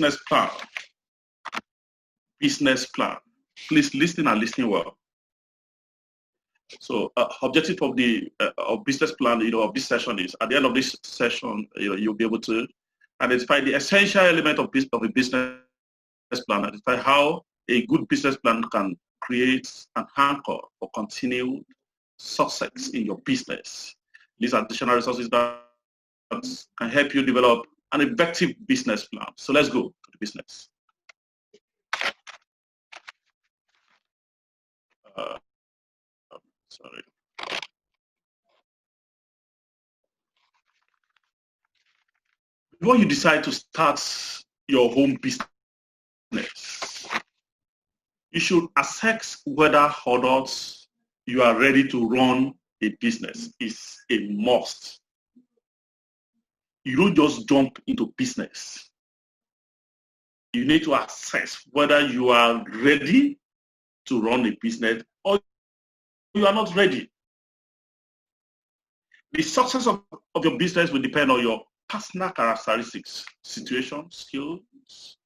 business plan. Business plan. Please listen and listen well. So, objective of the business plan, of this session is at the end of this session, you'll be able to identify the essential element of a business plan. Identify how a good business plan can create an anchor for continued success in your business. These are additional resources that can help you develop an effective business plan. So let's go to the business. Sorry. Before you decide to start your home business, you should assess whether or not you are ready to run a business. It's a must. You don't just jump into business. You need to assess whether you are ready to run a business or you are not ready. The success of your business will depend on your personal characteristics, situation, skills,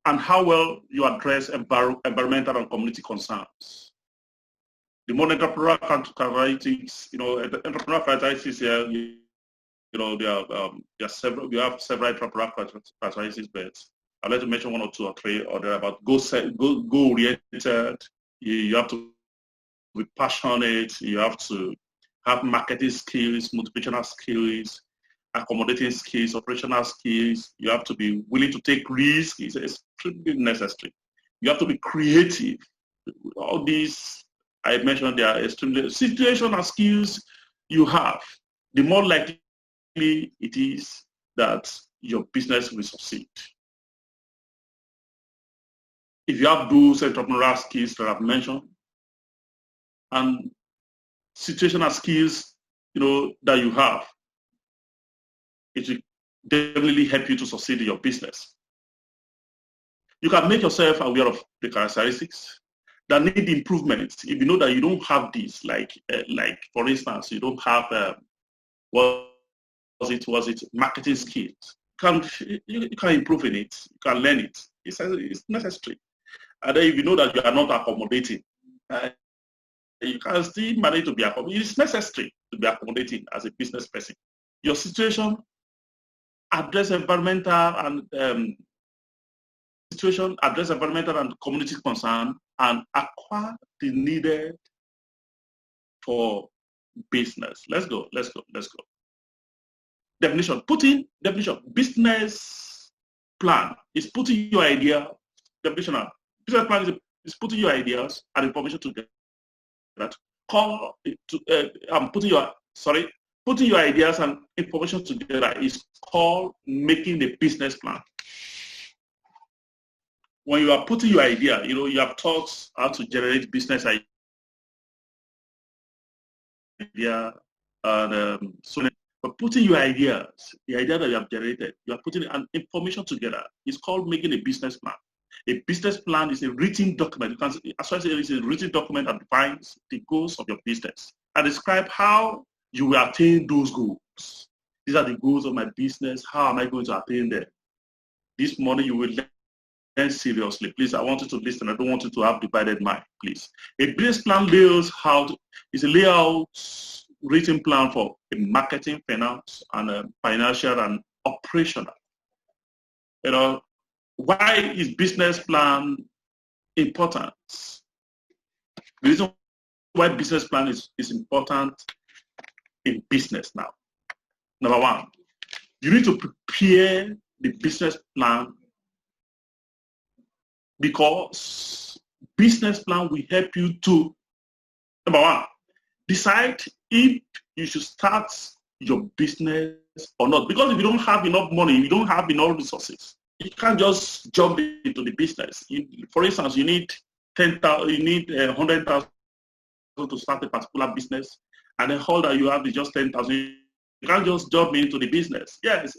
and how well you address environmental and community concerns. The more entrepreneurial characteristics, entrepreneurial characteristics here, there are several. We have several entrepreneurial characteristics, but I'd like to mention one or two or three, or they're about goal-oriented. You have to be passionate. You have to have marketing skills, motivational skills, accommodating skills, operational skills. You have to be willing to take risks. It's extremely necessary. You have to be creative. All these I mentioned, they are extremely situational skills you have. The more likely it is that your business will succeed. If you have those entrepreneurial skills that I've mentioned and situational skills, that you have, it will definitely help you to succeed in your business. You can make yourself aware of the characteristics that need improvements. If you know that you don't have this, like for instance, you don't have marketing skills, you can improve in it. You can learn it. It's necessary. And then if you know that you are not accommodating, you can still manage to be accommodating. It's necessary to be accommodating as a business person. Your situation, address environmental and community concern, and acquire the needed for business. Let's go. Definition. Business plan is putting your idea. Definition. Business plan is putting your ideas and information together. Putting your ideas and information together is called making a business plan. When you are putting your idea, you have taught how to generate business idea, and but putting your ideas, the idea that you have generated, you are putting an information together. It's called making a business plan. A business plan is a written document. You can say it's a written document that defines the goals of your business and describe how you will attain those goals. These are the goals of my business. How am I going to attain them? This morning you will learn seriously. Please, I want you to listen. I don't want you to have divided mind, please. A business plan is a layout written plan for a marketing, finance, and financial and operational. Why is business plan important? The reason why business plan is important in business now. Number one, you need to prepare the business plan because business plan will help you to, number one, decide if you should start your business or not. Because if you don't have enough money, you don't have enough resources, you can't just jump into the business. For instance, you need 10,000, you need 100,000 to start a particular business, and then all that you have is just 10,000. You can't just jump into the business. Yes.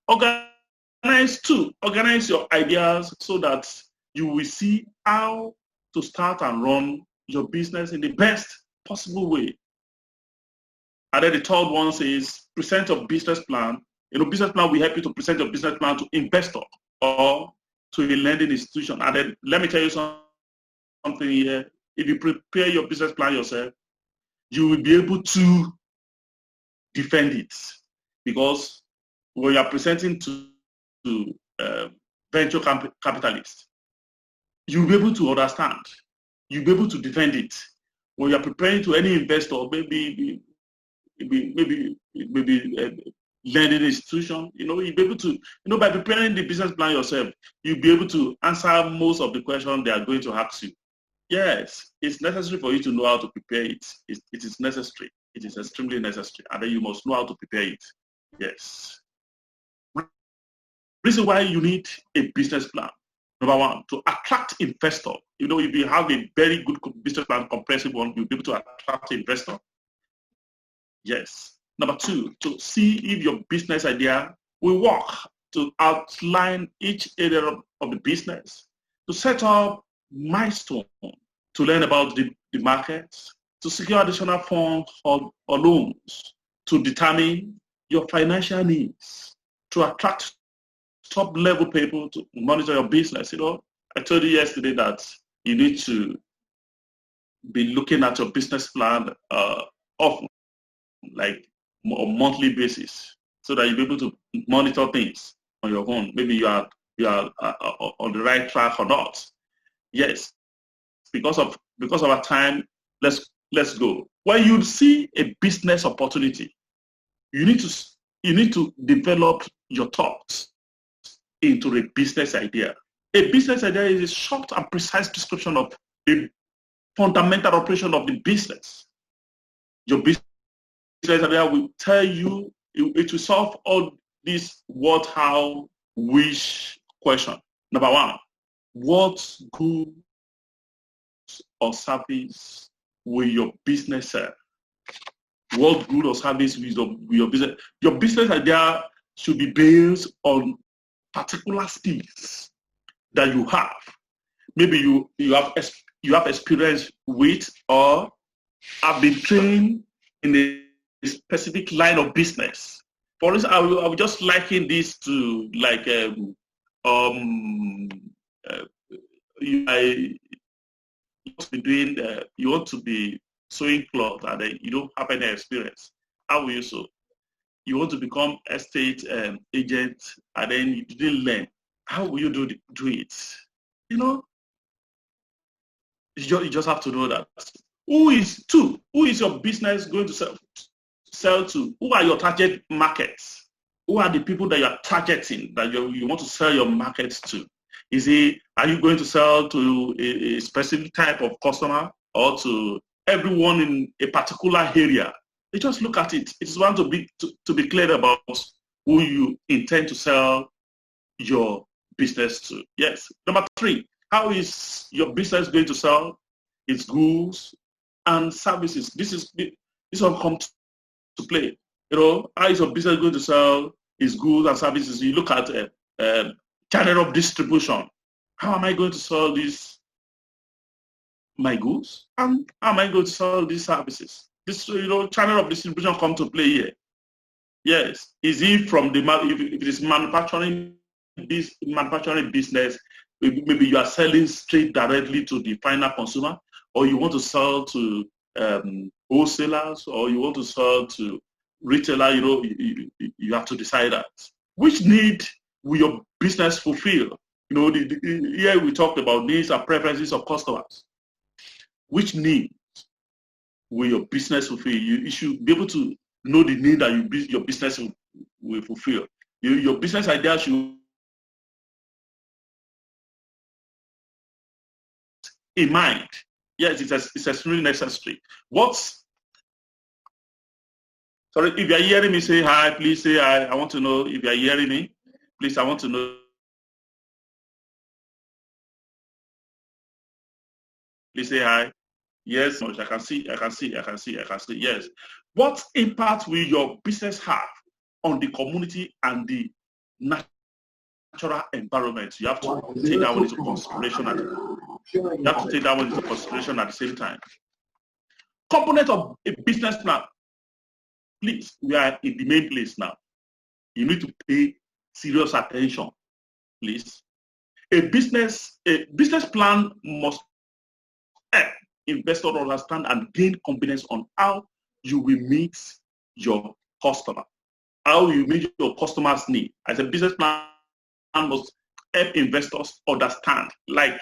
Organize your ideas so that you will see how to start and run your business in the best possible way. And then the third one says, present your business plan Business plan will help you to present your business plan to investor or to a lending institution. And then let me tell you something here. If you prepare your business plan yourself, you will be able to defend it, because when you are presenting to venture capitalists, you'll be able to understand. You'll be able to defend it. When you're preparing to any investor, maybe lending institution, you'll be able to, by preparing the business plan yourself, you'll be able to answer most of the questions they are going to ask you. Yes, it's necessary for you to know how to prepare it. It is necessary. It is extremely necessary. And then you must know how to prepare it. Yes. Reason why you need a business plan. Number one, to attract investor. If you have a very good business plan, comprehensive one, you'll be able to attract investor. Yes. Number two, to see if your business idea will work, to outline each area of the business, to set up milestone, to learn about the market, to secure additional funds or loans, to determine your financial needs, to attract top-level people to monitor your business. I told you yesterday that you need to be looking at your business plan often, like on a monthly basis, so that you'll be able to monitor things on your own. Maybe you are on the right track or not. Yes, because of our time, let's go. When you see a business opportunity, you need to develop your thoughts into a business idea. A business idea is a short and precise description of the fundamental operation of the business. Your business idea will tell you, it will solve all these what, how, which question. Number one, what goods or service will your business sell? What good or service will your business? Your business idea should be based on particular skills that you have. Maybe you have experience with, or have been trained in a specific line of business. For instance, I will just liken this to like you want to be sewing cloth and then you don't have any experience. How will you sew? You want to become estate agent and then you didn't learn. How will you do it? You just have to know that. Who is your business going to sell to? Who are your target markets? Who are the people that you are targeting, that you want to sell your markets to? Are you going to sell to a specific type of customer or to everyone in a particular area? You just look at it. It's one to be clear about who you intend to sell your business to. Yes. Number three, how is your business going to sell its goods and services? This all comes to play. How is your business going to sell its goods and services? You look at channel of distribution. How am I going to sell my goods? And how am I going to sell these services? This channel of distribution come to play here. Yes. Is it from if it is manufacturing business, maybe you are selling straight directly to the final consumer, or you want to sell to wholesalers, or you want to sell to retailer. You have to decide that. Which need will your business fulfill? Here we talked about needs and preferences of customers. Which need will your business fulfill? You should be able to know the need that your business will fulfill. Your business idea should in mind. Yes, it's extremely necessary. Sorry, if you are hearing me, say hi. Please say hi. I want to know if you are hearing me. Please, I want to know. Please say hi. Yes, I can see. Yes. What impact will your business have on the community and the natural environment? You have to take that one into consideration at the same time. Component of a business plan. Please, we are in the main place now. You need to pay serious attention, please. A business plan must help investors understand and gain confidence on how you will meet your customer, how you meet your customer's need. As a business plan must help investors understand, like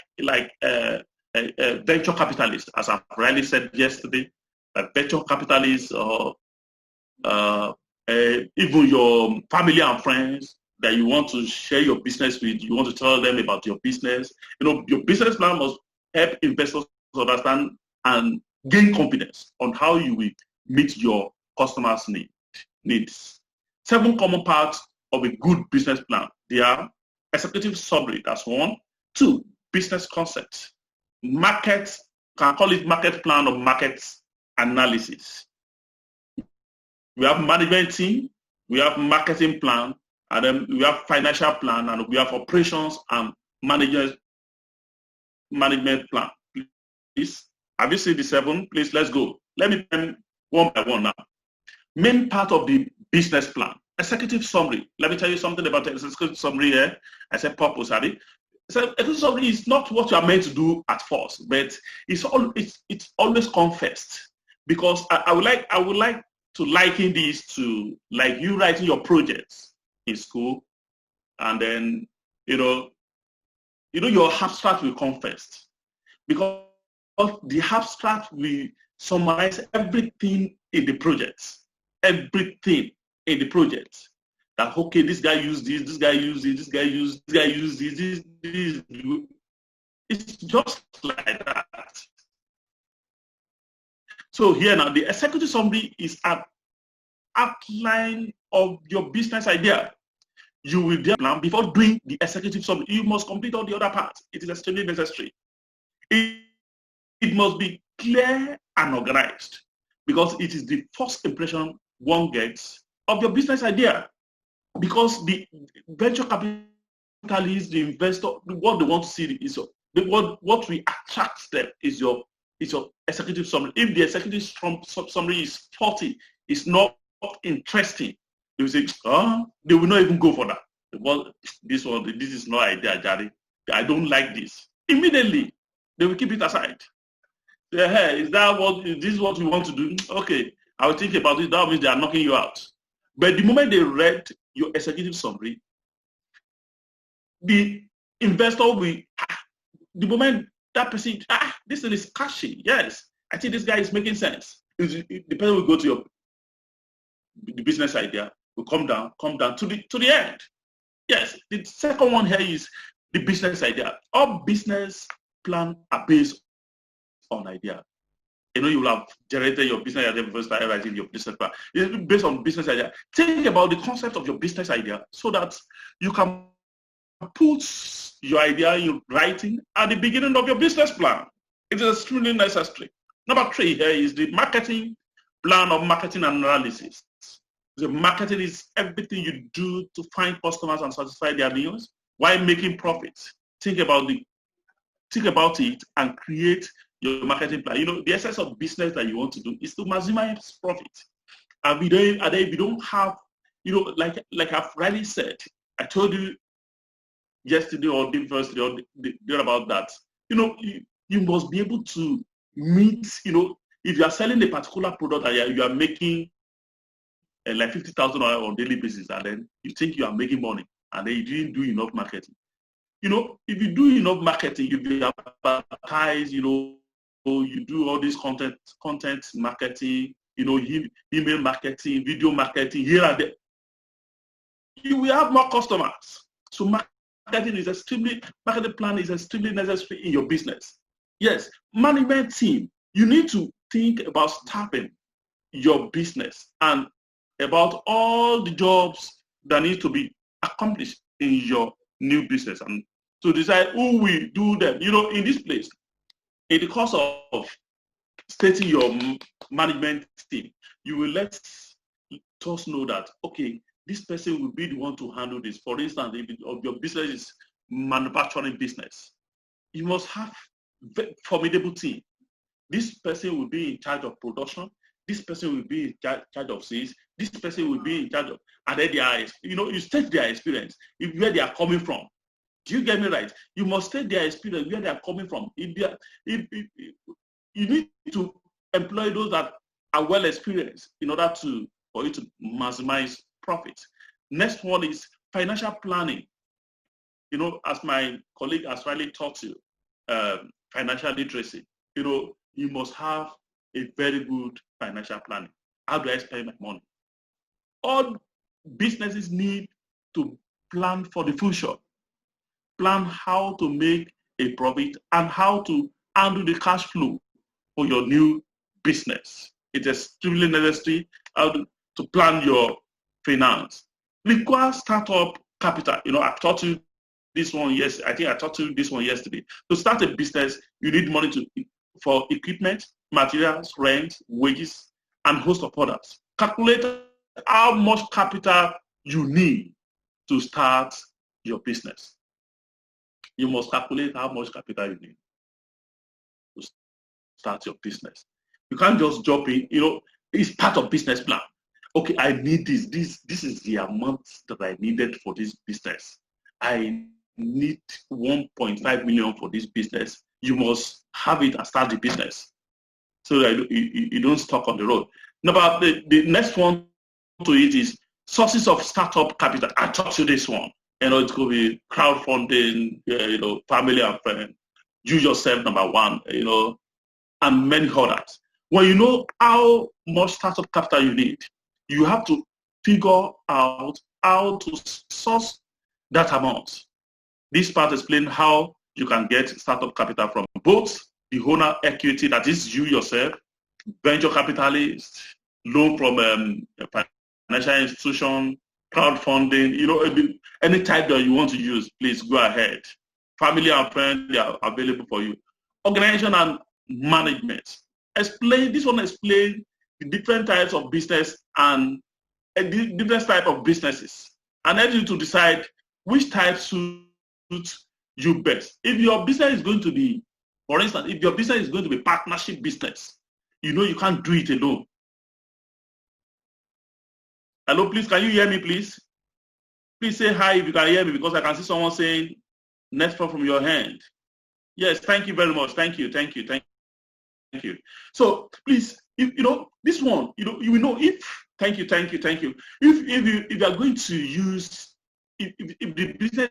venture capitalists, as I've rightly said yesterday, venture capitalists or even your family and friends that you want to share your business with, you want to tell them about your business. Your business plan must help investors understand and gain confidence on how you will meet your customers' needs. 7 common parts of a good business plan. They are executive summary, that's 1. 2, business concept. Market, can call it market plan or market analysis. We have management team, we have marketing plan, and then we have financial plan, and we have operations and management plan. Please, have you seen the 7? Please, let's go. Let me turn one by one now. Main part of the business plan. Executive summary. Let me tell you something about the executive summary here. I said purpose, Harry. So executive summary is not what you are meant to do at first, but it's always confessed. Because I would like to liken this to like you writing your projects in school, and then your abstract will confess, because the abstract will summarize everything in the project. Everything in the project. That okay, this guy used this guy used this, this guy used this. It's just like that. So here now, the executive summary is an outline of your business idea. You will plan before doing the executive summary. You must complete all the other parts. It is extremely necessary. It must be clear and organized, because it is the first impression one gets of your business idea. Because the venture capitalists, the investor, what they want to see is what will attract them is your executive summary. If the executive summary is faulty, it's not interesting, they will say, they will not even go for that. Well, this is no idea, Jerry. I don't like this. Immediately, they will keep it aside. Say, hey, is this what you want to do? Okay, I will think about it. That means they are knocking you out. But the moment they read your executive summary, the investor will, the moment that person, this thing is catchy. Yes, I think this guy is making sense. The person will go to the business idea, will come down to the end. Yes, the second one here is the business idea. All business plans are based on idea. You will have generated your business idea before start writing your business plan. It's based on business idea. Think about the concept of your business idea so that you can put your idea in writing at the beginning of your business plan. It is extremely necessary. Number 3 here is the marketing plan of marketing analysis. The marketing is everything you do to find customers and satisfy their needs while making profits. Think about it and create your marketing plan. The essence of business that you want to do is to maximize profit. And if you don't have, like I've already said, I told you yesterday or the first day or the about that. You must be able to meet. If you are selling a particular product and you are making like 50,000 on a daily basis, and then you think you are making money, and then you didn't do enough marketing. If you do enough marketing, you advertise. You do all this content marketing. Email marketing, video marketing, here and there. You will have more customers. So marketing plan is extremely necessary in your business. Yes, management team. You need to think about staffing your business and about all the jobs that need to be accomplished in your new business, and to decide who will do them. In this place, in the course of stating your management team, you will let us know that, okay, this person will be the one to handle this. For instance, if your business is manufacturing business, you must have a formidable team. This person will be in charge of production. This person will be in charge of sales. this person will be in charge of, and then they are, you state their experience, where they are coming from. Do you get me right? You must state their experience, where they are coming from. You need to employ those that are well experienced in order for you to maximize profit. Next one is financial planning. As my colleague has rightly taught you, financial literacy. You must have a very good financial planning. How do I spend my money? All businesses need to plan for the future. Plan how to make a profit and how to handle the cash flow for your new business. It is extremely necessary to plan your finance. Require startup capital. I taught you this one yesterday. I think I taught you this one yesterday. To start a business, you need money for equipment, materials, rent, wages, and a host of others. Calculate how much capital you need to start your business. You must calculate how much capital you need to start your business. You can't just jump in. It's part of business plan. Okay, I need this. This is the amount that I needed for this business. I need 1.5 million for this business. You must have it and start the business so that you don't stuck on the road. Now, the next one to it is sources of startup capital. I taught you this one. It could be crowdfunding, family and friends, you yourself, number one, and many others. When you know how much startup capital you need, you have to figure out how to source that amount. This part explains how you can get startup capital from both the owner equity, that is you yourself, venture capitalist, loan from a financial institution, crowdfunding, any type that you want to use, please go ahead. Family and friends, they are available for you. Organization and management. This one explains the different types of business and different type of businesses, and help you to decide which type suits you best. If your business is going to be, for instance, if your business is going to be partnership business, you can't do it alone. Hello, please, can you hear me, please? Please say hi if you can hear me, because I can see someone saying, next from your hand. Yes, thank you very much. Thank you. So please, this one, you will know if, thank you. If you are going to use, if the business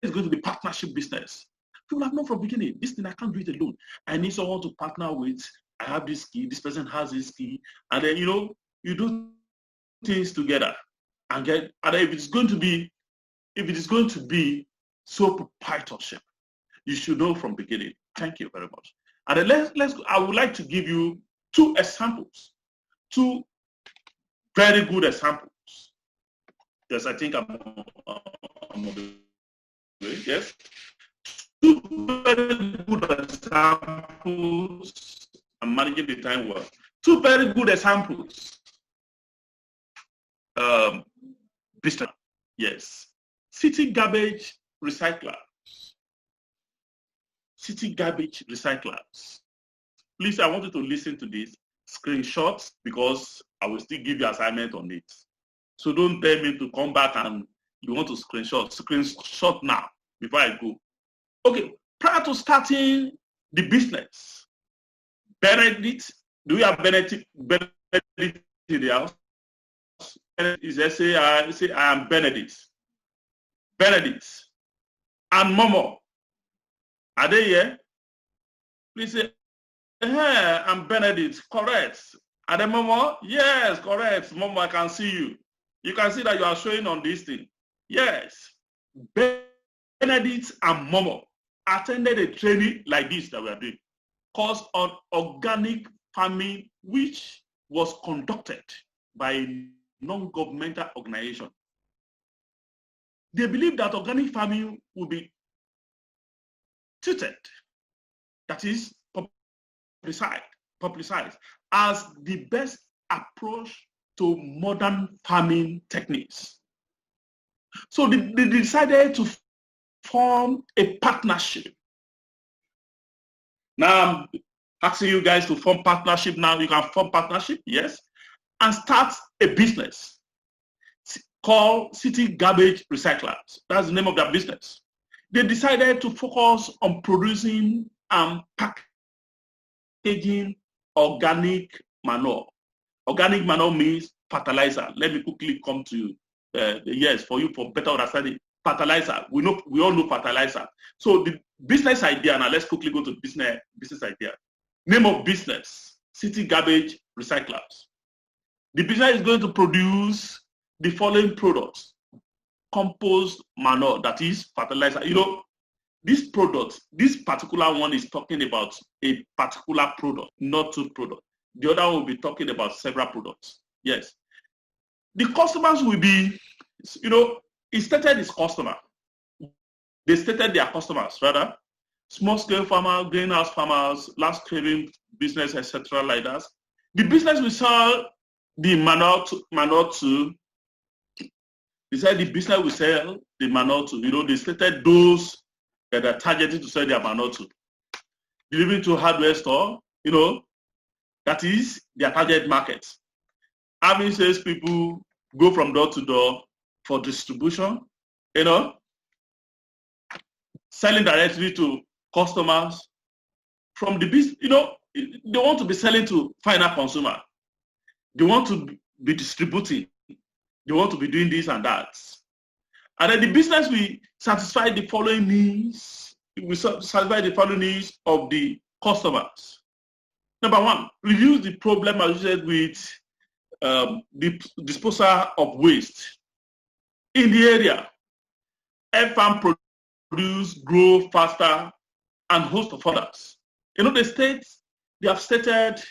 is going to be partnership business, you will have known from the beginning, this thing, I can't do it alone. I need someone to partner with. I have this key, this person has this key. And then, you do things together and if it is going to be sole proprietorship, you should know from the beginning. Thank you very much. And then I would like to give you two very good examples. Yes, I think I'm on the way. Yes. Two very good examples. I'm managing the time well. Two very good examples. Business. Yes. City garbage recyclers. Please, I want you to listen to this. Screenshots, because I will still give you assignment on it. So don't tell me to come back and you want to screenshot now before I go. Okay, prior to starting the business, Benedict, do we have Benedict in the house? Say I am Benedict. Benedict and Momo, are they here? Please say, hey, I'm Benedict. Correct. Are they Momo? Yes, correct. Momo, I can see you. You can see that you are showing on this thing. Yes. Benedict and Momo attended a training like this that we are doing, course on organic farming, which was conducted by a non-governmental organization. They believe that organic farming will be treated, that is publicized as the best approach to modern farming techniques. So they decided to form a partnership. Now I'm asking you guys to form partnership now. You can form partnership, yes. and start a business called City Garbage Recyclers. That's the name of their business. They decided to focus on producing and packaging organic manure. Organic manure means fertilizer. Let me quickly come to yes, for you for better understanding. Fertilizer. We all know fertilizer. So the business idea, now let's quickly go to business idea. Name of business, City Garbage Recyclers. The business is going to produce the following products: compost manure, that is fertilizer. This product, this particular one is talking about a particular product, not two products. The other one will be talking about several products. Yes. The customers will be, it stated its customer. They stated their customers, rather. Small-scale farmers, greenhouse farmers, large-scale business, etc. like that. The business will sell the manure to. They said the business will sell the manure to. They stated those that are targeted to sell their manure to. Delivering to hardware store, that is their target market. Having sales people go from door to door for distribution, selling directly to customers from the business. They want to be selling to final consumer. They want to be distributing. They want to be doing this and that. And then the business will satisfy the following needs. It will satisfy the following needs of the customers. Number one, reduce the problem associated with the disposal of waste in the area. Help farm produce, grow faster, and host of others. They have stated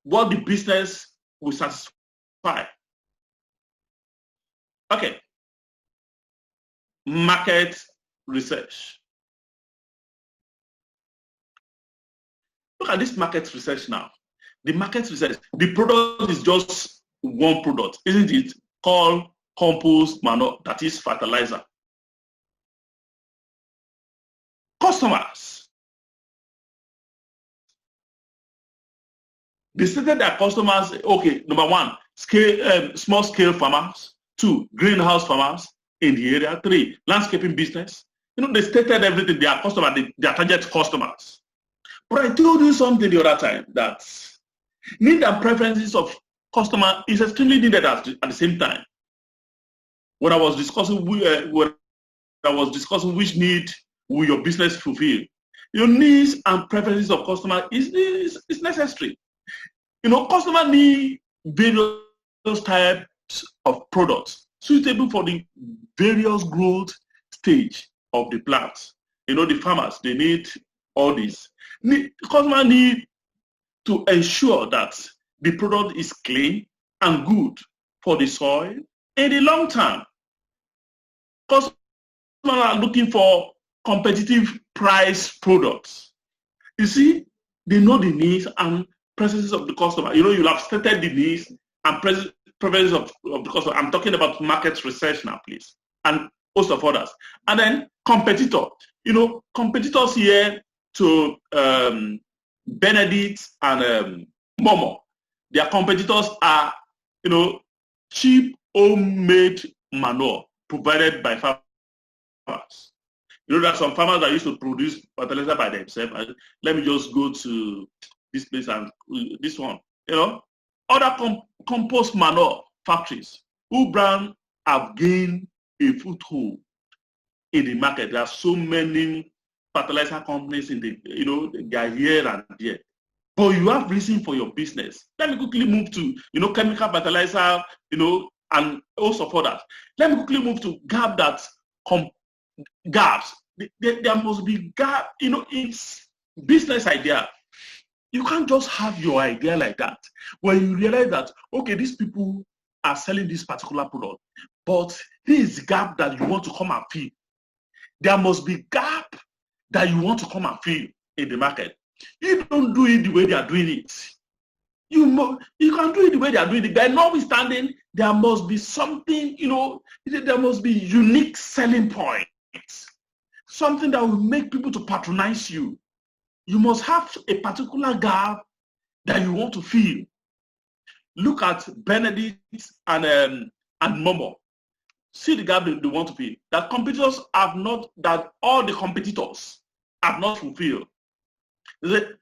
what the business will satisfy. Okay. Market research. Look at this market research now. The market research, the product is just one product, isn't it? Called compost manure, that is fertilizer. Customers. They stated their customers, okay, number one, small scale farmers. 2, greenhouse farmers in the area. 3, landscaping business. They stated everything, their customer, their target customers. But I told you something the other time, that need and preferences of customer is extremely needed at the same time. When I was discussing which need will your business fulfill, your needs and preferences of customer is necessary. Customer need various types of products suitable for the various growth stage of the plants. The farmers, they need all this. Customer need to ensure that the product is clean and good for the soil in the long term. Customers are looking for competitive price products. You see, they know the needs and preferences of the customer. You'll have stated the needs and preferences of the customer. I'm talking about market research now, please, and host of others. And then competitor. Competitors here to Benedict and Momo. Their competitors are, cheap homemade manure provided by farmers. There are some farmers that used to produce fertilizer by themselves. Let me just go to this place and this one. Other compost manure factories who brand have gained a foothold in the market. There are so many fertilizer companies in they are here and there. But you have reason for your business. Let me quickly move to, chemical fertilizer, and also for that. Let me quickly move to gaps. There must be gap, it's business idea. You can't just have your idea like that. When you realize that, okay, these people are selling this particular product, but there is a gap that you want to come and fill. There must be gap that you want to come and fill in the market. You don't do it the way they are doing it. You can do it the way they are doing it. But notwithstanding, there must be something, there must be unique selling points. Something that will make people to patronize you. You must have a particular gap that you want to fill. look at Benedict and Momo. See the gap they want to fill. That competitors have not, that all the competitors have not fulfilled. The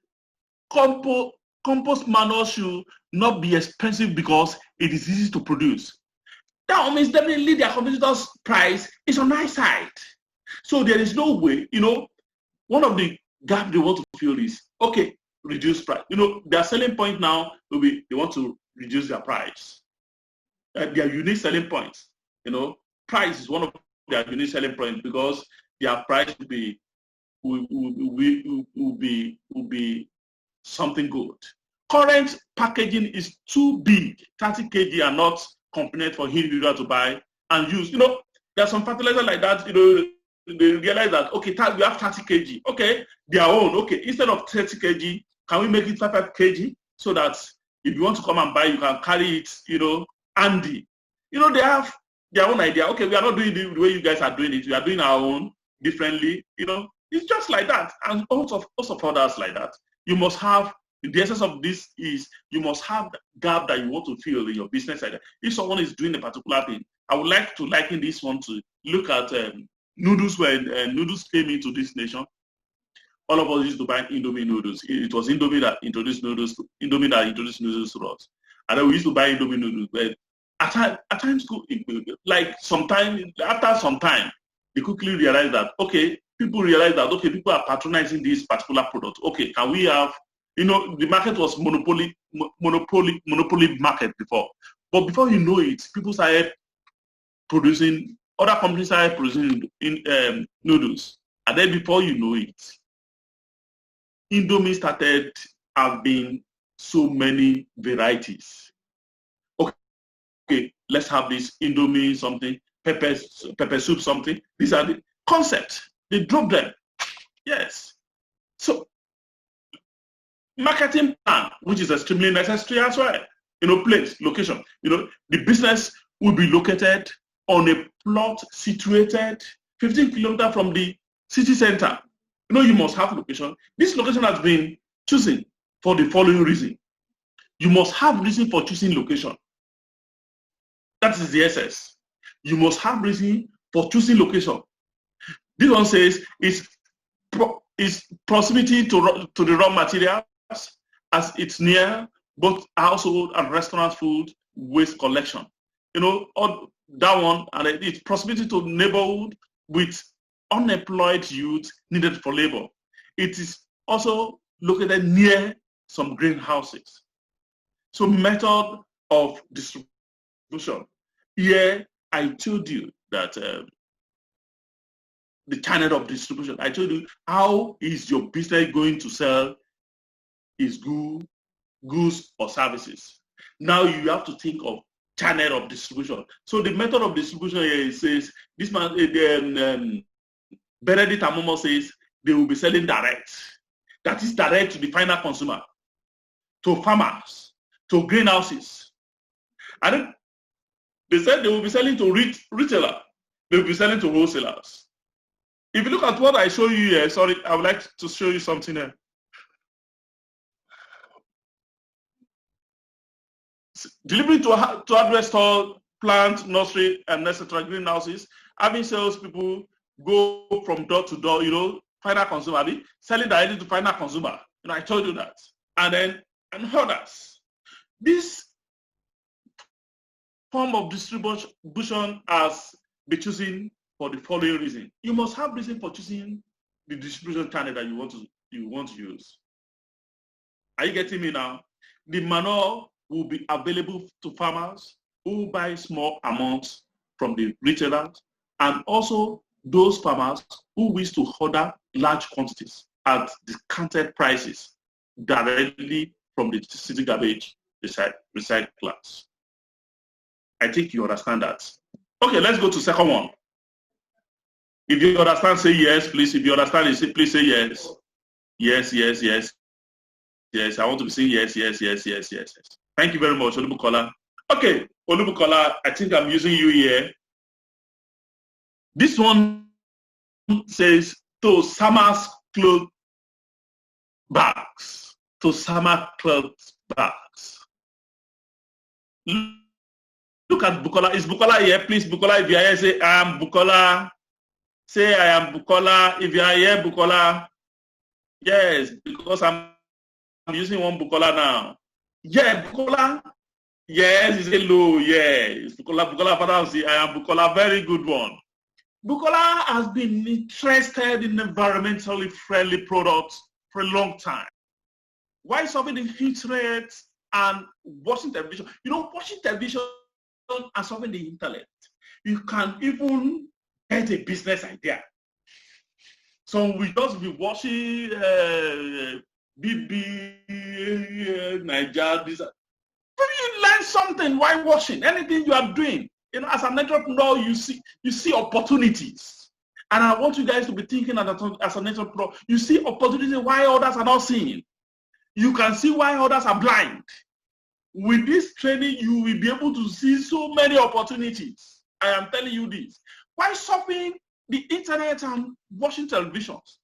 compost manure should not be expensive because it is easy to produce. That means definitely their competitors' price is on high side. So there is no way, one of the gaps they want to fill is, okay, reduce price. Their selling point now will be they want to reduce their price. Their unique selling points, price is one of their unique selling points because their price will be something good. Current packaging is too big. 30 kg are not convenient for individual to buy and use. There are some fertilizers like that, they realize that, okay, we have 30 kg. Okay, their own. Okay, instead of 30 kg, can we make it 5 kg so that if you want to come and buy, you can carry it, handy. They have their own idea. Okay, we are not doing the way you guys are doing it. We are doing our own differently. It's just like that. And also of others like that. You must have, the essence of this is you must have the gap that you want to fill in your business idea. If someone is doing a particular thing, I would like to liken this one to look at noodles. When noodles came into this nation, all of us used to buy Indomie noodles. It was Indomie that introduced noodles to us. And then we used to buy Indomie noodles. But at times, like after some time, they quickly realized that, okay, people are patronizing this particular product. Okay, can we have, the market was monopoly market before. But before you know it, people started producing, other companies started producing noodles. And then before you know it, Indomie started having so many varieties. Okay, let's have this Indomie something, pepper soup something. These are the concepts. They drop them. Yes. So, marketing plan, which is extremely necessary as well. Place, location. The business will be located on a plot situated 15 kilometers from the city center. You must have location. This location has been chosen for the following reason. You must have reason for choosing location. That is the essence. You must have reason for choosing location. This one says is proximity to the raw materials as it's near both household and restaurant food waste collection. That one, and it's proximity to neighborhood with unemployed youth needed for labor. It is also located near some greenhouses. So method of distribution. Here, I told you that the channel of distribution. I told you how is your business going to sell its goods or services. Now you have to think of channel of distribution. So the method of distribution here says this man Benedict and Momo says they will be selling direct. That is direct to the final consumer, to farmers, to greenhouses. And they said they will be selling to retailer. They will be selling to wholesalers. If you look at what I show you here, sorry, I would like to show you something here. Delivery to address store, plant, nursery, and etc. greenhouses. Having salespeople go from door to door, final consumer, selling directly to final consumer. I told you that. And others. This form of distribution has been chosen for the following reason. You must have reason for choosing the distribution channel that you want to use. Are you getting me now? The manure will be available to farmers who buy small amounts from the retailers, and also those farmers who wish to order large quantities at discounted prices directly from the city garbage recyclers. I think you understand that. Okay, let's go to second one. If you understand, say yes, please. If you understand, please say yes. Yes, yes, yes. Yes, I want to be saying yes, yes, yes, yes, yes, yes. Thank you very much, Olubukola. Okay, Olubukola, I think I'm using you here. This one says to summer's clothes bags. To summer clothes bags. Look at Bukola. Is Bukola here? Please, Bukola, if you are here, say, I am Bukola. Say, I am Bukola. If you are here, Bukola. Yes, because I'm using one Bukola now. Yeah, Bukola. Yes, he said hello. Yes, Bukola. Bukola, father, say, I am Bukola. Very good one. Bukola has been interested in environmentally friendly products for a long time. Why solving the heat rates and watching television? You know, watching television and solving the internet, you can even get a business idea. So we just be watching BB, Niger, this. Maybe you learn something while watching. Anything you are doing, you know, as an entrepreneur, you see opportunities. And I want you guys to be thinking as an entrepreneur, you see opportunities why others are not seeing. You can see why others are blind. With this training, you will be able to see so many opportunities. I am telling you this. While surfing the internet and watching televisions,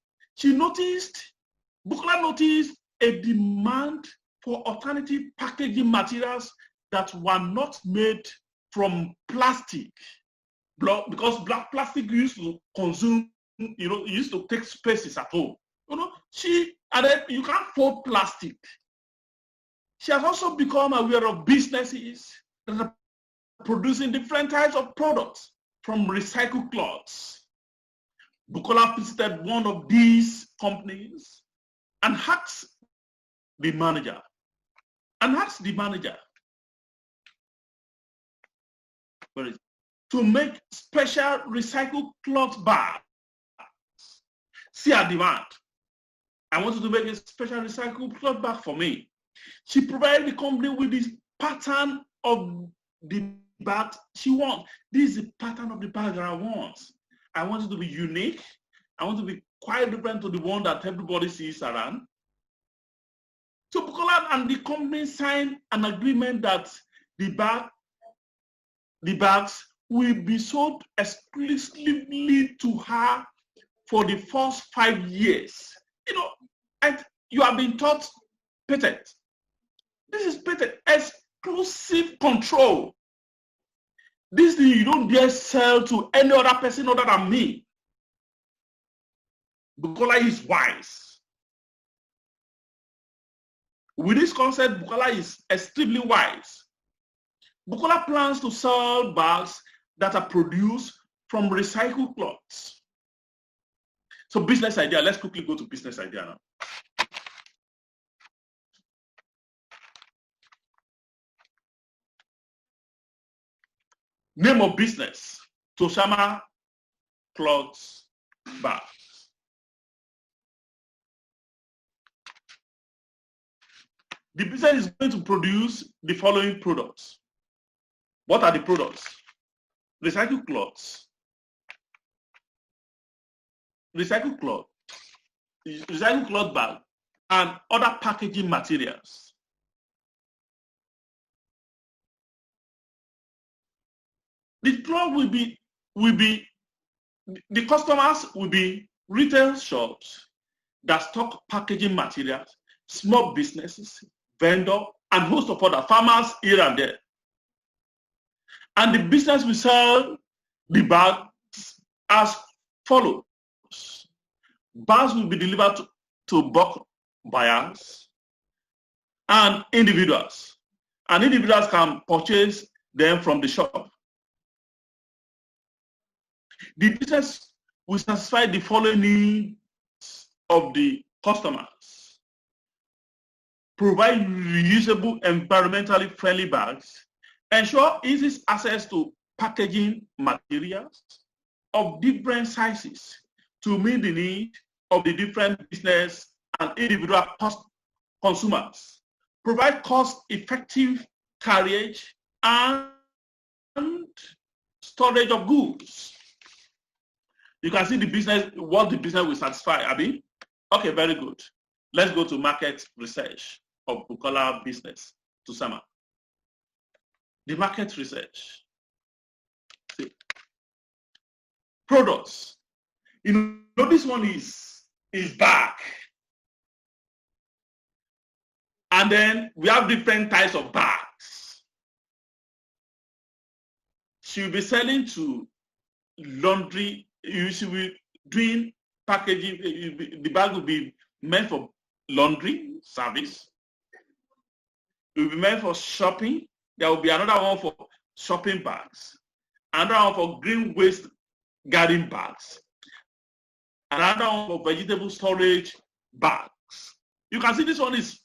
Bukola noticed a demand for alternative packaging materials that were not made from plastic. Because black plastic used to consume, you know, it used to take spaces at home. You know, and then you can't fold plastic. She has also become aware of businesses that are producing different types of products from recycled cloths. Bukola visited one of these companies and asked the manager, to make special recycled cloth bags. See her demand. I want you to make a special recycled cloth bag for me. She provided the company with this pattern of the bag she wants. This is the pattern of the bag that I want. I want it to be unique. I want it to be quite different to the one that everybody sees around. So Bukola and the company signed an agreement that the bags will be sold exclusively to her for the first 5 years. You know, and you have been taught patent. This is patent, exclusive control. This thing you don't dare sell to any other person other than me. Bukola is wise. With this concept, Bukola is extremely wise. Bukola plans to sell bags that are produced from recycled cloths. So business idea, let's quickly go to business idea now. Name of business, Tosama Cloths Bags. The business is going to produce the following products. What are the products? Recycled cloths, recycled cloth bag, and other packaging materials. The cloth the customers will be retail shops that stock packaging materials, small businesses, vendor, and host of other farmers here and there. And the business will sell the bags as follows. Bags will be delivered to bulk buyers and individuals. And individuals can purchase them from the shop. The business will satisfy the following needs of the customers. Provide reusable, environmentally friendly bags. Ensure easy access to packaging materials of different sizes to meet the need of the different business and individual consumers. Provide cost-effective carriage and storage of goods. You can see the business, what the business will satisfy, Abi. Okay, very good. Let's go to market research of Bukola business, Tosama. The market research. See. Products. You know, this one is back. And then we have different types of bags. She'll be selling to laundry. You should be doing packaging. The bag will be meant for laundry service. It will be meant for shopping. There will be another one for shopping bags, another one for green waste garden bags, another one for vegetable storage bags. You can see this one is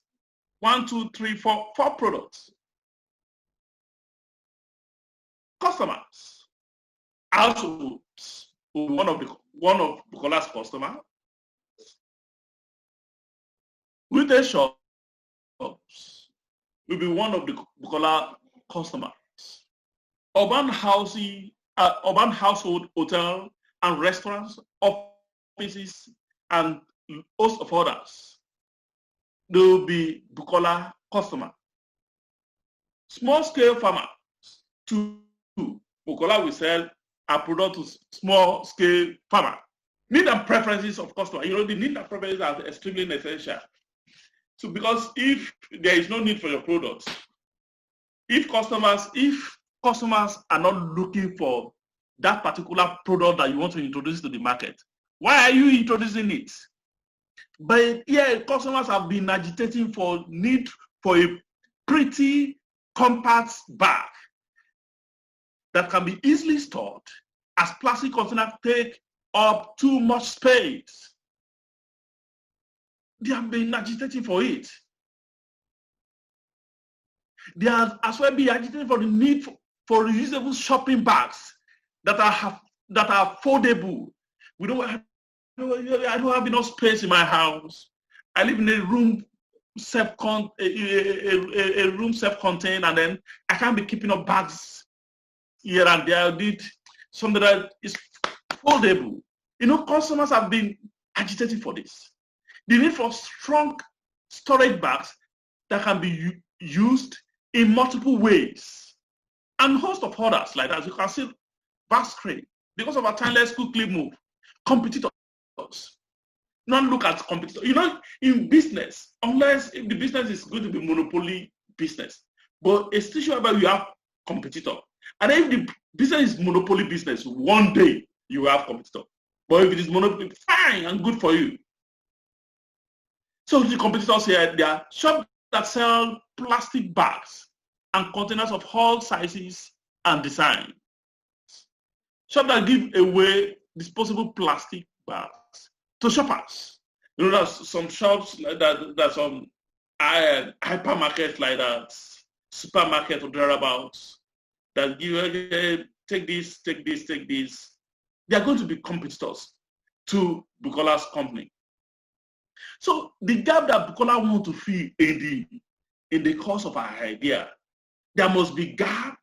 1, 2, 3, 4 products. Customers, households, one of Bukola's customers. Retail shops will be one of the Bukola customers. Urban household, hotel and restaurants, offices, and host of others. They will be Bukola customer. Small scale farmers, too. Bukola will sell a product to small scale farmer. Need and preferences of customer. You know, the need and preferences are extremely essential. So because if there is no need for your products, if customers are not looking for that particular product that you want to introduce to the market, why are you introducing it? But yeah, customers have been agitating for need for a pretty compact bag that can be easily stored, as plastic containers take up too much space. They have been agitating for it. They have as well been agitating for the need for reusable shopping bags that are foldable. I don't have enough space in my house. I live in a room self-contained, and then I can't be keeping up bags here and there. I did something that is foldable. You know, customers have been agitating for this. The need for strong storage bags that can be used in multiple ways, and a host of others like that. You can see back screen. Because of our time, let's quickly move. Competitors. Not look at competitors. You know, in business, unless if the business is going to be monopoly business, but a situation where you have competitor, and if the business is monopoly business, one day you have competitor. But if it is monopoly, fine and good for you. So the competitors here, they are shops that sell plastic bags and containers of all sizes and designs. Shops that give away disposable plastic bags to shoppers. You know, there's some shops like that, there's some hypermarkets like that, supermarket or thereabouts, that give, take this. They are going to be competitors to Bukola's company. So the gap that Bukola wants to fill in the course of our idea, there must be gap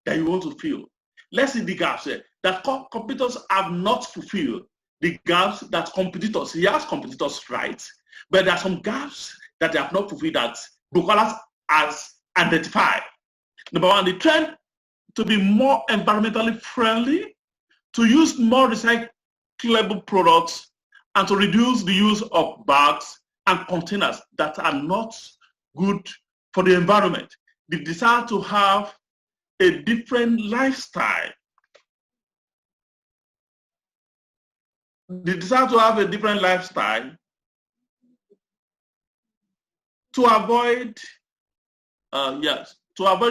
that you want to fill. Let's see the gaps here that competitors have not fulfilled. The gaps that competitors, he has competitors, right? But there are some gaps that they have not fulfilled that Bukola has identified. Number one, the trend to be more environmentally friendly, to use more recyclable products, and to reduce the use of bags and containers that are not good for the environment. The desire to have a different lifestyle. The desire to have a different lifestyle, to avoid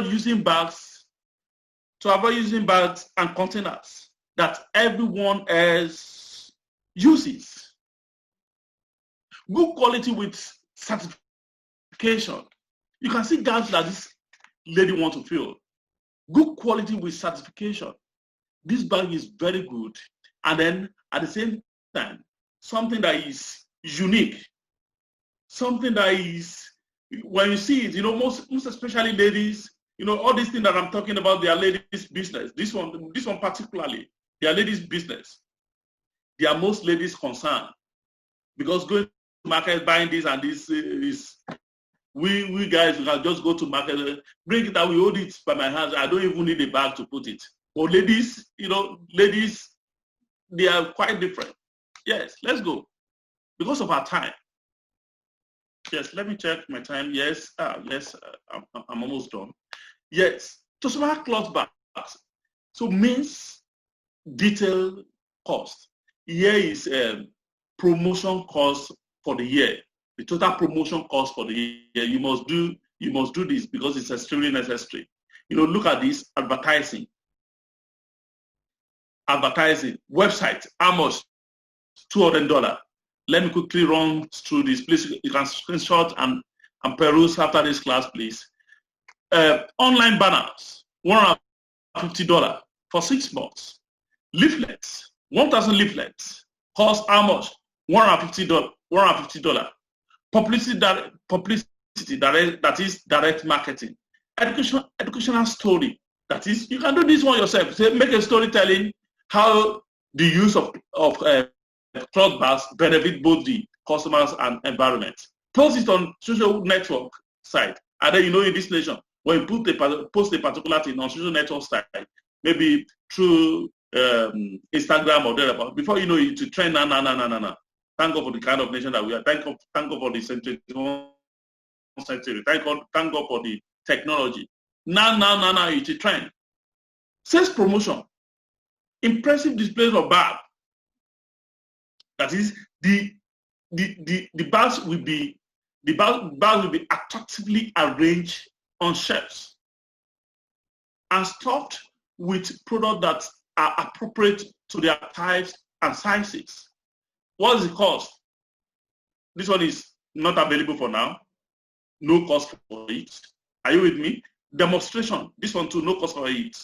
using bags, and containers that everyone else uses. Good quality with certification. You can see gaps that this lady wants to fill. Good quality with certification. This bag is very good. And then at the same time, something that is unique. Something that is, when you see it, you know, most especially ladies, you know, all these things that I'm talking about, they are ladies' business. This one particularly, they are ladies' business. They are most ladies' concern. Because going to market, buying this and this is, we guys, we can just go to market, bring it out, we hold it by my hands. I don't even need a bag to put it. But ladies, you know, they are quite different. Yes, let's go. Because of our time. Yes, let me check my time. Yes, I'm almost done. Yes, Tosoma cloth bags. So means detailed cost. Here is promotion cost for the year. The total promotion cost for the year. You must do this because it's extremely necessary. Look at this advertising. Advertising website. How much? $200. Let me quickly run through this. Please, you can screenshot and peruse after this class, please. Online banners, $150 for 6 months. Leaflets, 1,000 leaflets, cost how much? $150. Publicity that is direct marketing. Educational story, that is, you can do this one yourself. Say, make a storytelling how the use of cloth bags benefit both the customers and environment. Post it on social network site. And then in this nation, when you post a particular thing on social network site, maybe through Instagram or whatever, before you know it, to trend. Thank God for the kind of nation that we are. Thank God for the century. Thank God for the technology. Now, it's a trend. Sales promotion. Impressive displays of bag. That is, the bags will be attractively arranged on shelves and stuffed with products that are appropriate to their types and sizes. What is the cost? This one is not available for now. No cost for it. Are you with me? Demonstration. This one too, no cost for it.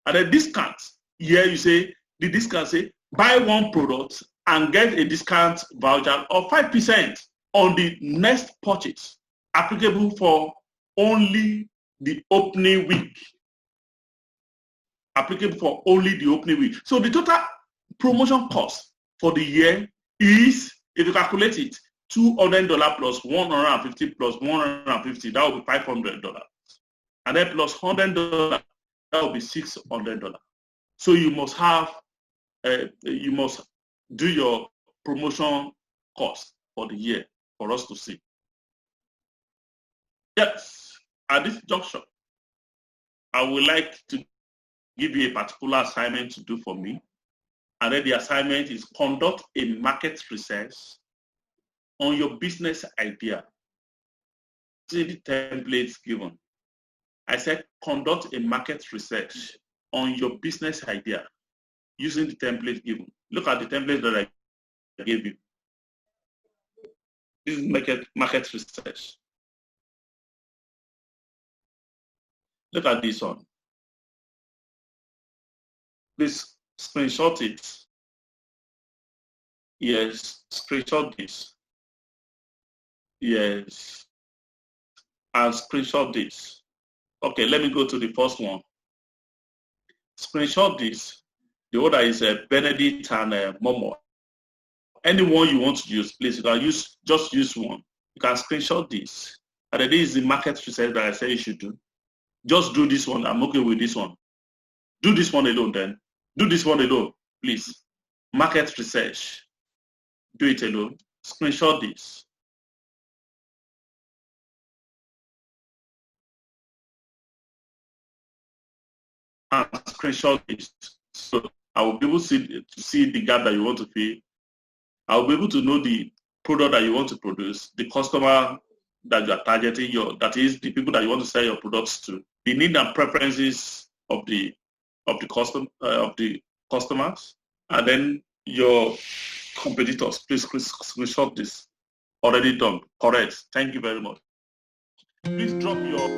And then discount. Here you say, the discount say, buy one product and get a discount voucher of 5% on the next purchase, applicable for only the opening week. Applicable for only the opening week. So the total promotion cost for the year is, if you calculate it, $200 plus $150 plus $150, that will be $500. And then plus $100, that will be $600. So you must have, you must do your promotion cost for the year for us to see. Yes, at this juncture, I would like to give you a particular assignment to do for me. And then the assignment is conduct a market research on your business idea. See the templates given. I said conduct a market research on your business idea using the template given. Look at the template that I gave you. This is market research. Look at this one. Please screenshot it. Yes, screenshot this. Yes, and screenshot this. Okay, let me go to the first one. Screenshot this. The order is Benedict and Momo. Any one you want to use, please, you can just use one. You can screenshot this. And this is the market research that I say you should do. Just do this one. I'm okay with this one. Do this one alone then. Do this one alone, please. Market research. Do it alone. Screenshot this. And screenshot this. So I will be able to see the gap that you want to fill. I will be able to know the product that you want to produce, the customer that you are targeting, that is the people that you want to sell your products to, the need and preferences of the customers, and then your competitors. Please screenshot this. Already done. Correct. Thank you very much. Please drop your